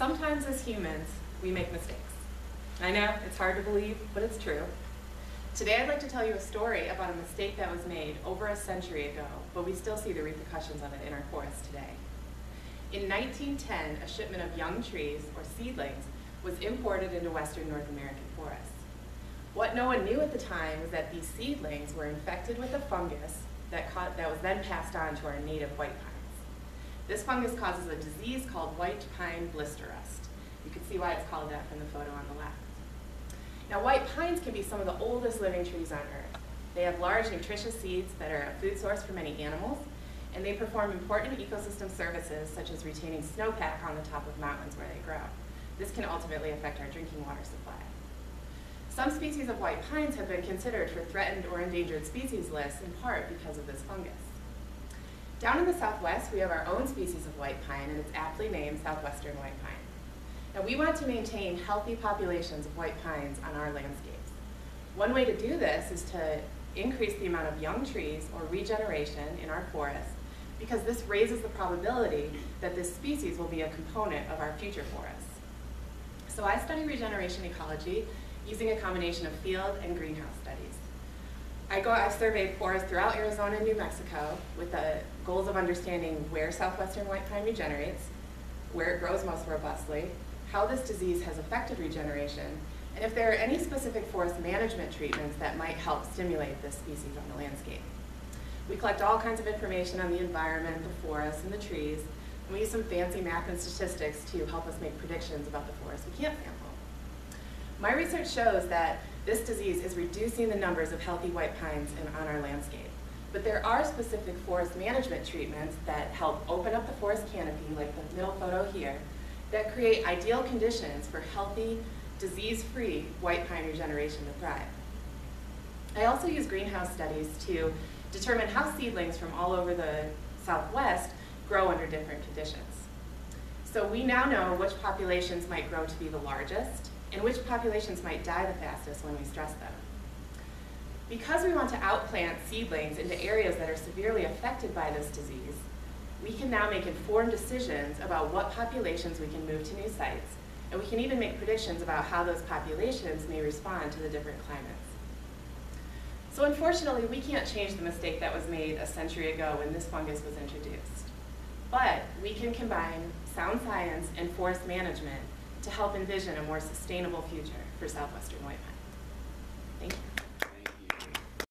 Sometimes as humans, we make mistakes. I know, it's hard to believe, but it's true. Today I'd like to tell you a story about a mistake that was made over a century ago, but we still see the repercussions of it in our forests today. In 1910, a shipment of young trees, or seedlings, was imported into Western North American forests. What no one knew at the time was that these seedlings were infected with a fungus that was then passed on to our native white pines. This fungus causes a disease called white pine blister rust. You can see why it's called that from the photo on the left. Now, white pines can be some of the oldest living trees on Earth. They have large, nutritious seeds that are a food source for many animals, and they perform important ecosystem services such as retaining snowpack on the top of mountains where they grow. This can ultimately affect our drinking water supply. Some species of white pines have been considered for threatened or endangered species lists in part because of this fungus. Down in the Southwest, we have our own species of white pine, and it's aptly named southwestern white pine. Now, we want to maintain healthy populations of white pines on our landscapes. One way to do this is to increase the amount of young trees or regeneration in our forests, because this raises the probability that this species will be a component of our future forests. So I study regeneration ecology using a combination of field and greenhouse studies. I've surveyed forests throughout Arizona and New Mexico with the goals of understanding where southwestern white pine regenerates, where it grows most robustly, how this disease has affected regeneration, and if there are any specific forest management treatments that might help stimulate this species on the landscape. We collect all kinds of information on the environment, the forests, and the trees, and we use some fancy math and statistics to help us make predictions about the forests we can't sample. My research shows that this disease is reducing the numbers of healthy white pines on our landscape. But there are specific forest management treatments that help open up the forest canopy, like the middle photo here, that create ideal conditions for healthy, disease-free white pine regeneration to thrive. I also use greenhouse studies to determine how seedlings from all over the Southwest grow under different conditions. So we now know which populations might grow to be the largest, and which populations might die the fastest when we stress them. Because we want to outplant seedlings into areas that are severely affected by this disease, we can now make informed decisions about what populations we can move to new sites, and we can even make predictions about how those populations may respond to the different climates. So unfortunately, we can't change the mistake that was made a century ago when this fungus was introduced. But we can combine sound science and forest management to help envision a more sustainable future for southwestern white pine. Thank you.